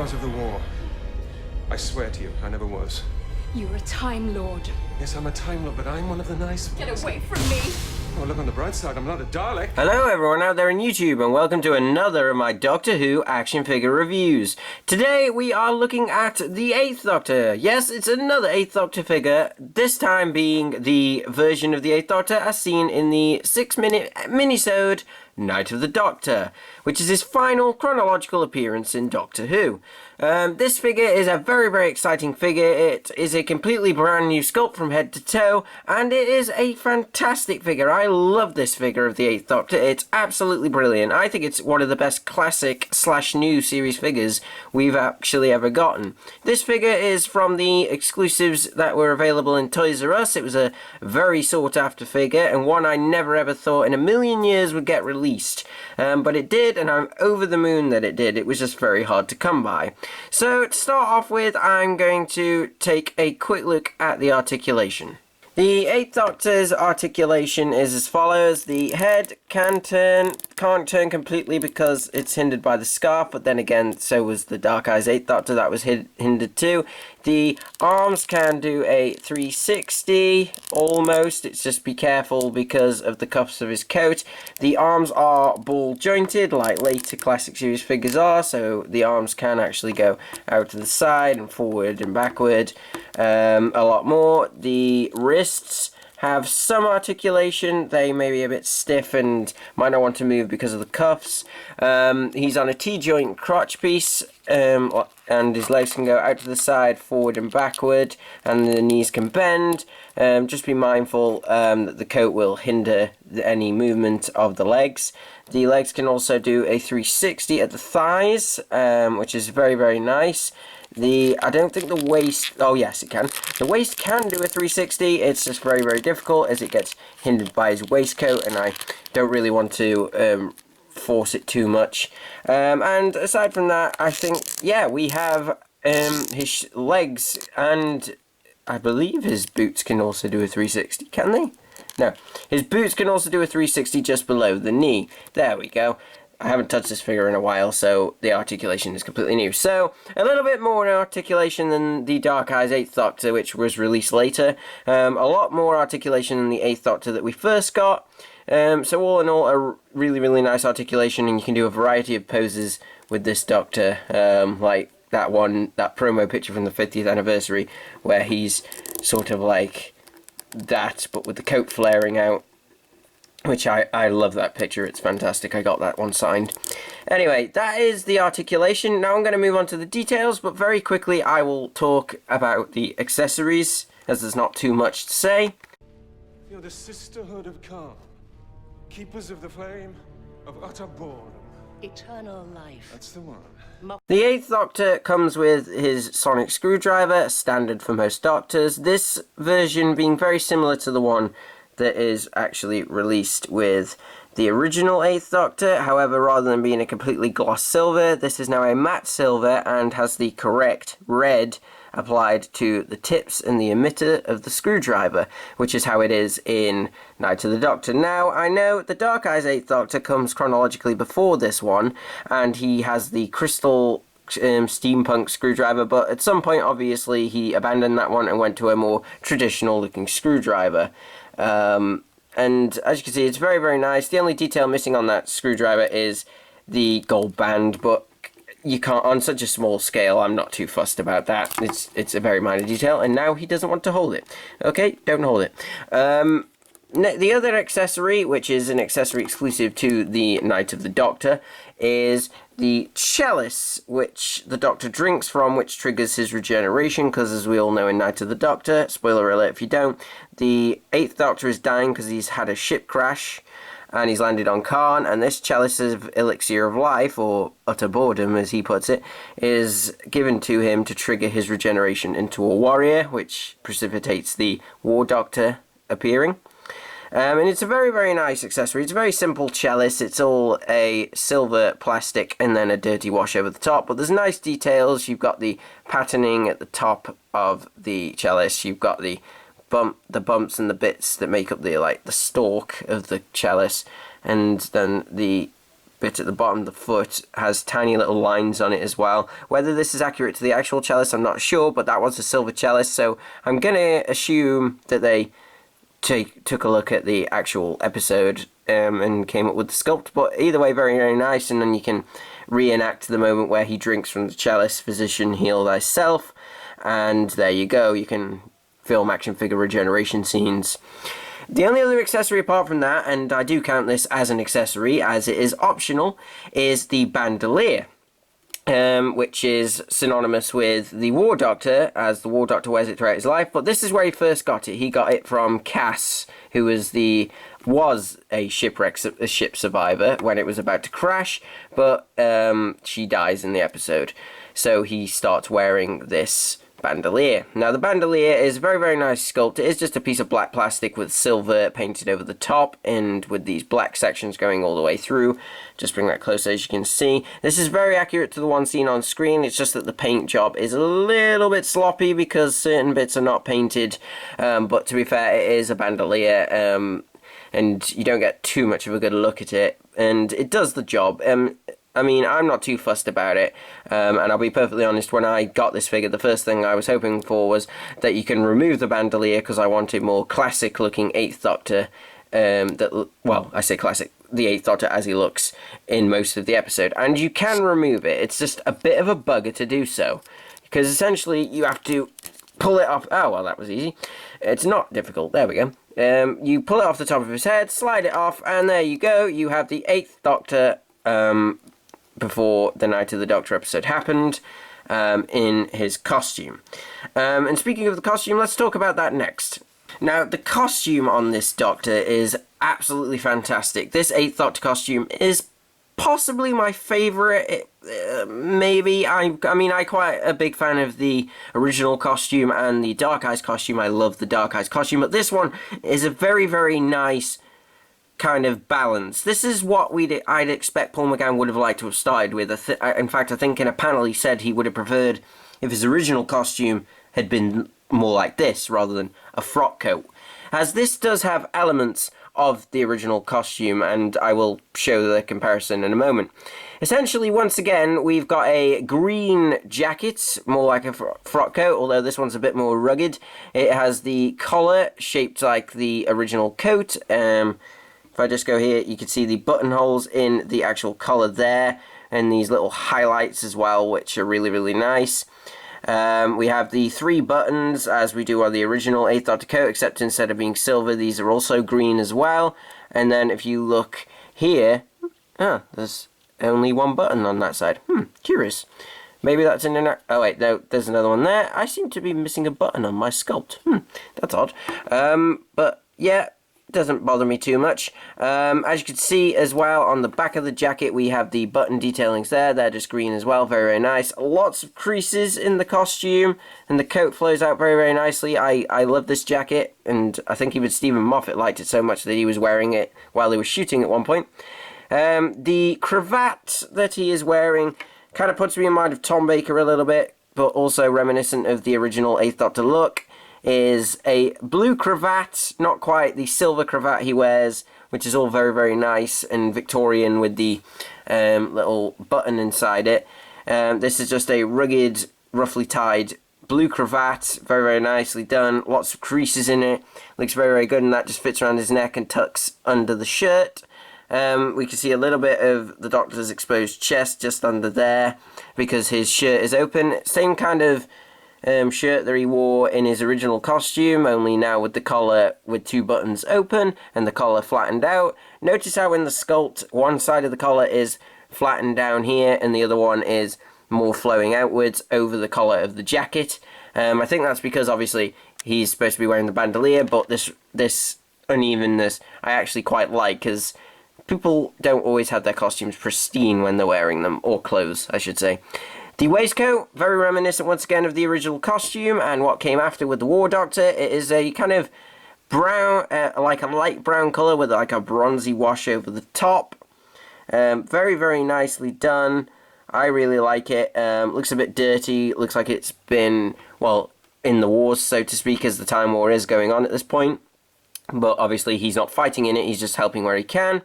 part of the war. I swear to you, I never was. You're a Time Lord. Yes, I'm a Time Lord, but I'm one of the nice ones. Get away from me! Oh, look on the bright side, I'm not a Dalek. Hello everyone out there on YouTube and welcome to another of my Doctor Who action figure reviews. Today we are looking at the 8th Doctor. Yes, it's another 8th Doctor figure, this time being the version of the 8th Doctor as seen in the 6-minute minisode Night of the Doctor, which is his final chronological appearance in Doctor Who. This figure is a very exciting figure. It is a completely brand new sculpt from head to toe, and it is a fantastic figure. I love this figure of the 8th Doctor. It's absolutely brilliant. I think it's one of the best classic / new series figures we've actually ever gotten. This figure is from the exclusives that were available in Toys R Us. It was a very sought after figure, and one I never ever thought in a million years would get released. But it did, and I'm over the moon that it did. It was just very hard to come by. So to start off with, I'm going to take a quick look at the articulation. The 8th Doctor's articulation is as follows. The head can't turn completely because it's hindered by the scarf, but then again, so was the Dark Eyes 8th Doctor, that was hindered too. The arms can do a 360, almost. It's just be careful because of the cuffs of his coat. The arms are ball jointed like later classic series figures are, so the arms can actually go out to the side and forward and backward a lot more. The wrists have some articulation. They may be a bit stiff and might not want to move because of the cuffs. He's on a T-joint crotch piece, and his legs can go out to the side, forward and backward, and the knees can bend. Just be mindful that the coat will hinder any movement of the legs. The legs can also do a 360 at the thighs, which is very nice. I don't think the waist, oh yes it can. The waist can do a 360, it's just very difficult as it gets hindered by his waistcoat, and I don't really want to force it too much. And aside from that, I think, yeah, we have his legs, and I believe his boots can also do a 360, can they? No, his boots can also do a 360 just below the knee. There we go. I haven't touched this figure in a while, so the articulation is completely new. So, a little bit more articulation than the Dark Eyes 8th Doctor, which was released later. A lot more articulation than the 8th Doctor that we first got. So all in all, a really nice articulation, and you can do a variety of poses with this Doctor, like that promo picture from the 50th anniversary, where he's sort of like that, but with the coat flaring out. Which I love that picture, it's fantastic. I got that one signed. Anyway, that is the articulation. Now I'm going to move on to the details, but very quickly I will talk about the accessories, as there's not too much to say. You're the Sisterhood of Calm, keepers of the flame of utter boredom. Eternal life. That's the one. The 8th Doctor comes with his sonic screwdriver, standard for most Doctors. This version being very similar to the one that is actually released with the original 8th Doctor. However, rather than being a completely gloss silver, this is now a matte silver and has the correct red applied to the tips and the emitter of the screwdriver, which is how it is in Night of the Doctor. Now, I know the Dark Eyes 8th Doctor comes chronologically before this one, and he has the crystal steampunk screwdriver, but at some point obviously he abandoned that one and went to a more traditional looking screwdriver. And as you can see, it's very nice. The only detail missing on that screwdriver is the gold band, but you can't, on such a small scale, I'm not too fussed about that. It's a very minor detail, and now he doesn't want to hold it. Okay, don't hold it. The other accessory, which is an accessory exclusive to the Night of the Doctor, is the chalice, which the Doctor drinks from, which triggers his regeneration, because as we all know in Night of the Doctor, spoiler alert if you don't, the 8th Doctor is dying because he's had a ship crash, and he's landed on Karn, and this chalice of elixir of life, or utter boredom as he puts it, is given to him to trigger his regeneration into a warrior, which precipitates the War Doctor appearing. And it's a very nice accessory. It's a very simple chalice. It's all a silver plastic and then a dirty wash over the top, but there's nice details. You've got the patterning at the top of the chalice. You've got the bumps and the bits that make up the stalk of the chalice, and then the bit at the bottom of the foot has tiny little lines on it as well. Whether this is accurate to the actual cellist, I'm not sure, but that was a silver cellist, so I'm going to assume that they took a look at the actual episode and came up with the sculpt. But either way, very, very nice. And then you can reenact the moment where he drinks from the chalice, physician, heal thyself. And there you go, you can film action figure regeneration scenes. The only other accessory apart from that, and I do count this as an accessory as it is optional, is the bandolier. Which is synonymous with the War Doctor, as the War Doctor wears it throughout his life. But this is where he first got it. He got it from Cass, who was a ship survivor when it was about to crash, but she dies in the episode. So he starts wearing this bandolier. Now the bandolier is a very, very nice sculpt. It is just a piece of black plastic with silver painted over the top and with these black sections going all the way through. Just bring that closer, as you can see. This is very accurate to the one seen on screen. It's just that the paint job is a little bit sloppy because certain bits are not painted, but to be fair, it is a bandolier, and you don't get too much of a good look at it, and it does the job. I mean, I'm not too fussed about it, and I'll be perfectly honest, when I got this figure, the first thing I was hoping for was that you can remove the bandolier, because I wanted more classic looking 8th Doctor, well, I say classic, the 8th Doctor as he looks in most of the episode, and you can remove it. It's just a bit of a bugger to do so, because essentially you have to pull it off. Oh, well, that was easy. It's not difficult. There we go. You pull it off the top of his head, slide it off, and there you go. You have the 8th Doctor before the Night of the Doctor episode happened, in his costume. And speaking of the costume, let's talk about that next. Now, the costume on this Doctor is absolutely fantastic. This 8th Doctor costume is possibly my favourite, maybe. I'm quite a big fan of the original costume and the Dark Eyes costume. I love the Dark Eyes costume, but this one is a very, very nice kind of balance. This is what I'd expect Paul McGann would have liked to have started with. In fact, I think in a panel he said he would have preferred if his original costume had been more like this rather than a frock coat, as this does have elements of the original costume, and I will show the comparison in a moment. Essentially, once again, we've got a green jacket, more like a frock coat, although this one's a bit more rugged. It has the collar shaped like the original coat. If I just go here, you can see the buttonholes in the actual collar there, and these little highlights as well, which are really, really nice. We have the 3 buttons, as we do on the original 8th Doctor coat, except instead of being silver, these are also green as well. And then if you look here, there's only 1 button on that side. Curious. Maybe that's in an... Oh wait, no, there's another one there. I seem to be missing a button on my sculpt. That's odd. But yeah, doesn't bother me too much. As you can see as well, on the back of the jacket we have the button detailings there. They're just green as well, very, very nice. Lots of creases in the costume, and the coat flows out very, very nicely. I love this jacket, and I think even Stephen Moffat liked it so much that he was wearing it while he was shooting at one point. The cravat that he is wearing kind of puts me in mind of Tom Baker a little bit, but also reminiscent of the original 8th Doctor look. Is a blue cravat, not quite the silver cravat he wears, which is all very, very nice and Victorian with the little button inside it. This is just a rugged, roughly tied blue cravat, very, very nicely done, lots of creases in it, looks very, very good, and that just fits around his neck and tucks under the shirt. We can see a little bit of the Doctor's exposed chest just under there, because his shirt is open. Same kind of shirt that he wore in his original costume, only now with the collar with 2 buttons open and the collar flattened out. Notice how in the sculpt one side of the collar is flattened down here and the other one is more flowing outwards over the collar of the jacket. I think that's because obviously he's supposed to be wearing the bandolier, but this unevenness I actually quite like, because people don't always have their costumes pristine when they're wearing them, or clothes I should say. The waistcoat, very reminiscent once again of the original costume and what came after with the War Doctor. It is a kind of brown, like a light brown colour with like a bronzy wash over the top. Very, very nicely done. I really like it. Looks a bit dirty. Looks like it's been, well, in the wars, so to speak, as the Time War is going on at this point. But obviously he's not fighting in it, he's just helping where he can.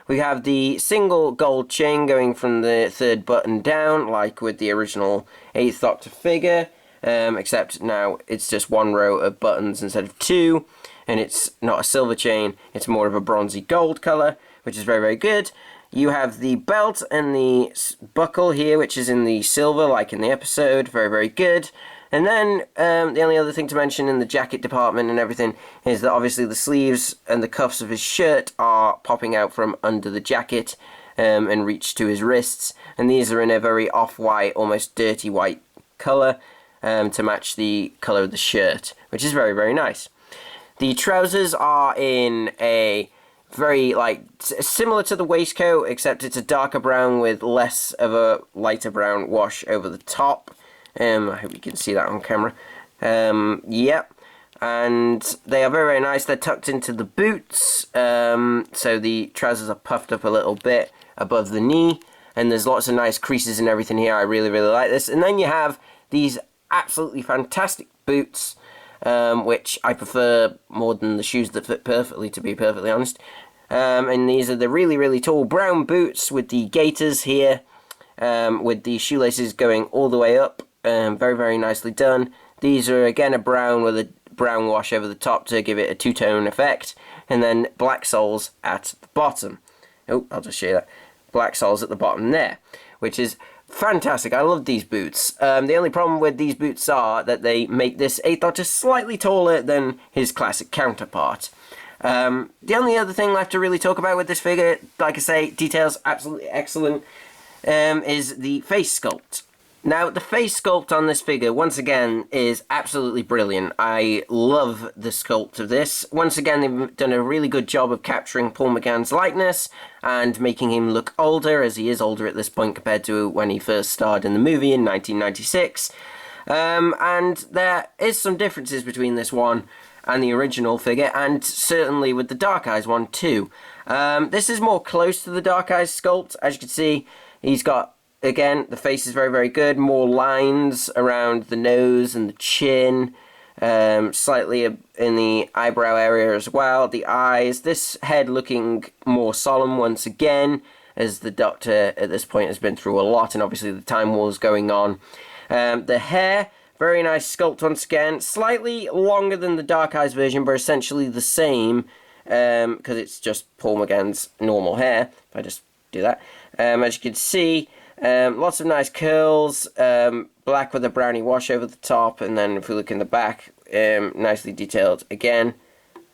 We have the single gold chain going from the 3rd button down, like with the original 8th Doctor figure, except now it's just 1 row of buttons instead of 2, and it's not a silver chain, it's more of a bronzy gold colour, which is very, very good. You have the belt and the buckle here, which is in the silver, like in the episode. Very, very good. And then the only other thing to mention in the jacket department and everything is that obviously the sleeves and the cuffs of his shirt are popping out from under the jacket and reach to his wrists. And these are in a very off-white, almost dirty white colour to match the colour of the shirt, which is very, very nice. The trousers are in a very, like, similar to the waistcoat, except it's a darker brown with less of a lighter brown wash over the top. I hope you can see that on camera. Yep. And they are very, very nice. They're tucked into the boots, so the trousers are puffed up a little bit above the knee, and there's lots of nice creases and everything here. I really, really like this. And then you have these absolutely fantastic boots, which I prefer more than the shoes that fit perfectly, to be perfectly honest. And these are the really, really tall brown boots with the gaiters here, with the shoelaces going all the way up. Very, very nicely done. These are again a brown with a brown wash over the top to give it a two-tone effect. And then black soles at the bottom. Oh, I'll just show you that. Black soles at the bottom there, which is fantastic. I love these boots. The only problem with these boots are that they make this 8th Doctor slightly taller than his classic counterpart. The only other thing left to really talk about with this figure, like I say, details absolutely excellent, is the face sculpt. Now, the face sculpt on this figure, once again, is absolutely brilliant. I love the sculpt of this. Once again, they've done a really good job of capturing Paul McGann's likeness and making him look older, as he is older at this point compared to when he first starred in the movie in 1996. And there is some differences between this one and the original figure, and certainly with the Dark Eyes one too. This is more close to the Dark Eyes sculpt. As you can see, he's got, again, the face is very, very good. More lines around the nose and the chin. Slightly in the eyebrow area as well. The eyes. This head looking more solemn once again, as the Doctor at this point has been through a lot, and obviously the Time War's going on. The hair, very nice sculpt once again. Slightly longer than the Dark Eyes version, but essentially the same, because it's just Paul McGann's normal hair. If I just do that. As you can see, lots of nice curls, black with a brownie wash over the top, and then if we look in the back, nicely detailed again.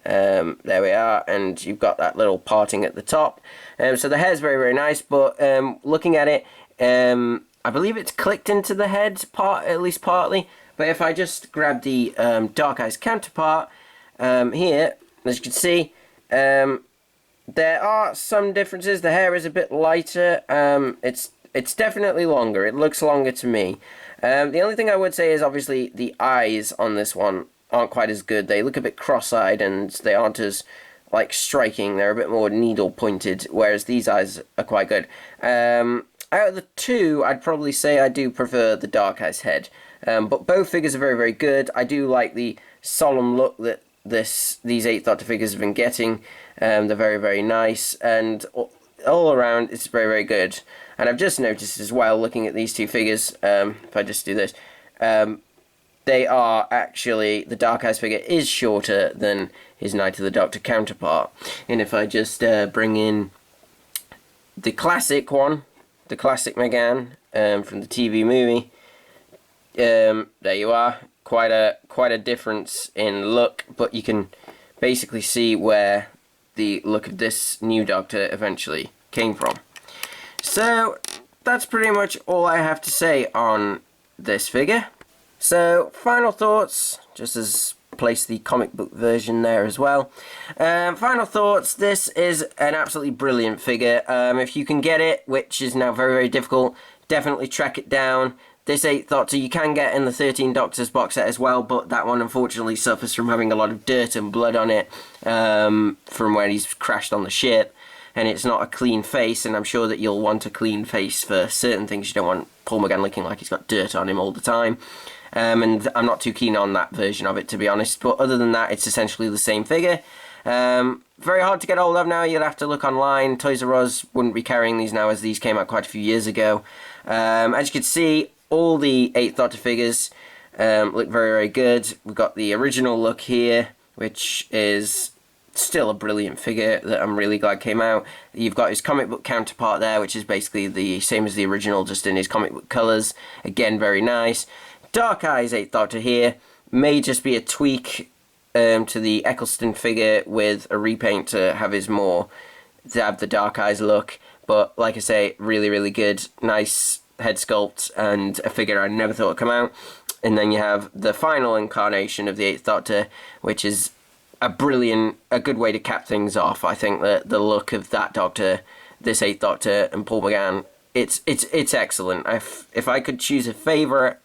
There we are, and you've got that little parting at the top. So the hair's very, very nice, but looking at it, I believe it's clicked into the head, at least partly. But if I just grab the Dark Eyes counterpart here, as you can see, there are some differences. The hair is a bit lighter. It's definitely longer. It looks longer to me. The only thing I would say is obviously the eyes on this one aren't quite as good. They look a bit cross-eyed and they aren't as like striking. They're a bit more needle pointed, whereas these eyes are quite good. Out of the two, I'd probably say I do prefer the Dark Eyes head. But both figures are very, very good. I do like the solemn look that these 8th Doctor figures have been getting. They're very, very nice, and all around it's very, very good. And I've just noticed as well, looking at these two figures, if I just do this, they are actually, the Dark Eyes figure is shorter than his Night of the Doctor counterpart. And if I just bring in the classic one, the classic McGann from the TV movie, there you are. Quite a difference in look, but you can basically see where the look of this new Doctor eventually came from. So that's pretty much all I have to say on this figure. So final thoughts, just as place the comic book version there as well. Final thoughts, this is an absolutely brilliant figure. If you can get it, which is now very, very difficult, definitely track it down. This 8th Doctor you can get in the 13 Doctors box set as well, but that one unfortunately suffers from having a lot of dirt and blood on it from where he's crashed on the ship, and it's not a clean face, and I'm sure that you'll want a clean face for certain things. You don't want Paul McGann looking like he's got dirt on him all the time, and I'm not too keen on that version of it, to be honest, but other than that, it's essentially the same figure. Very hard to get hold of now. You'll have to look online. Toys R Us wouldn't be carrying these now, as these came out quite a few years ago. As you can see, all the 8th Doctor figures look very, very good. We've got the original look here, which is still a brilliant figure that I'm really glad came out. You've got his comic book counterpart there, which is basically the same as the original, just in his comic book colours. Again, very nice. Dark Eyes 8th Doctor here may just be a tweak to the Eccleston figure with a repaint to have the Dark Eyes look. But like I say, really, really good. Nice head sculpt and a figure I never thought would come out. And then you have the final incarnation of the 8th Doctor, which is a good way to cap things off. I think that the look of that Doctor, this 8th Doctor and Paul McGann, it's excellent. If I could choose a favourite,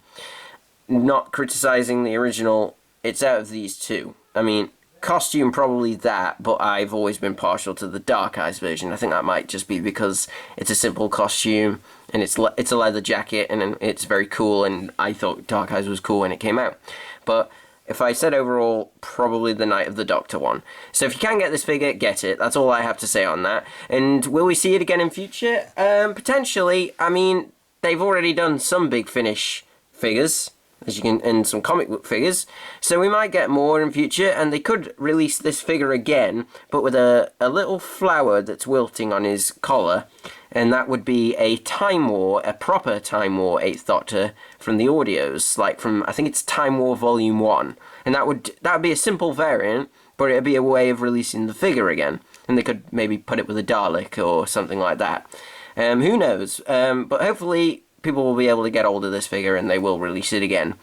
not criticising the original, it's out of these two. I mean, costume probably that, but I've always been partial to the Dark Eyes version. I think that might just be because it's a simple costume and it's a leather jacket and it's very cool, and I thought Dark Eyes was cool when it came out. But if I said overall, probably the Night of the Doctor one. So if you can get this figure, get it. That's all I have to say on that. And will we see it again in future? Potentially. I mean, they've already done some Big Finish figures, as you can, and some comic book figures, so we might get more in future, and they could release this figure again, but with a little flower that's wilting on his collar, and that would be a proper Time War 8th Doctor from the audios, like from, I think it's Time War Volume 1, and that would be a simple variant, but it'd be a way of releasing the figure again, and they could maybe put it with a Dalek or something like that. Who knows, but hopefully people will be able to get hold of this figure and they will release it again.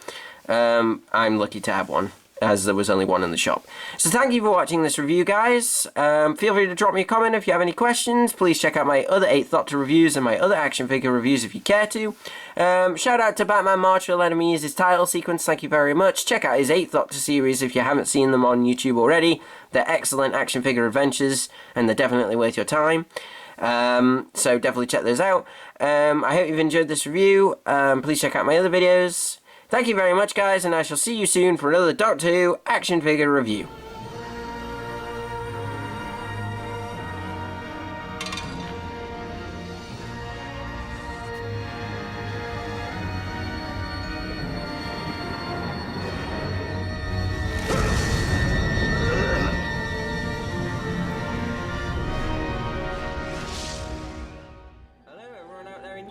I'm lucky to have one, as there was only one in the shop. So thank you for watching this review, guys. Feel free to drop me a comment if you have any questions. Please check out my other 8th Doctor reviews and my other action figure reviews if you care to. Shout out to Batmanmarch for letting me use his title sequence. Thank you very much. Check out his 8th Doctor series if you haven't seen them on YouTube already. They're excellent action figure adventures and they're definitely worth your time. So definitely check those out. I hope you've enjoyed this review. Please check out my other videos. Thank you very much, guys, and I shall see you soon for another Doctor Who action figure review.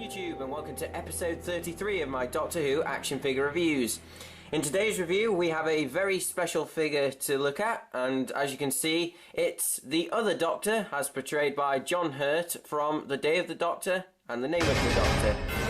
YouTube, and welcome to episode 33 of my Doctor Who action figure reviews. In today's review we have a very special figure to look at, and as you can see, it's the other Doctor, as portrayed by John Hurt from The Day of the Doctor and The Name of the Doctor.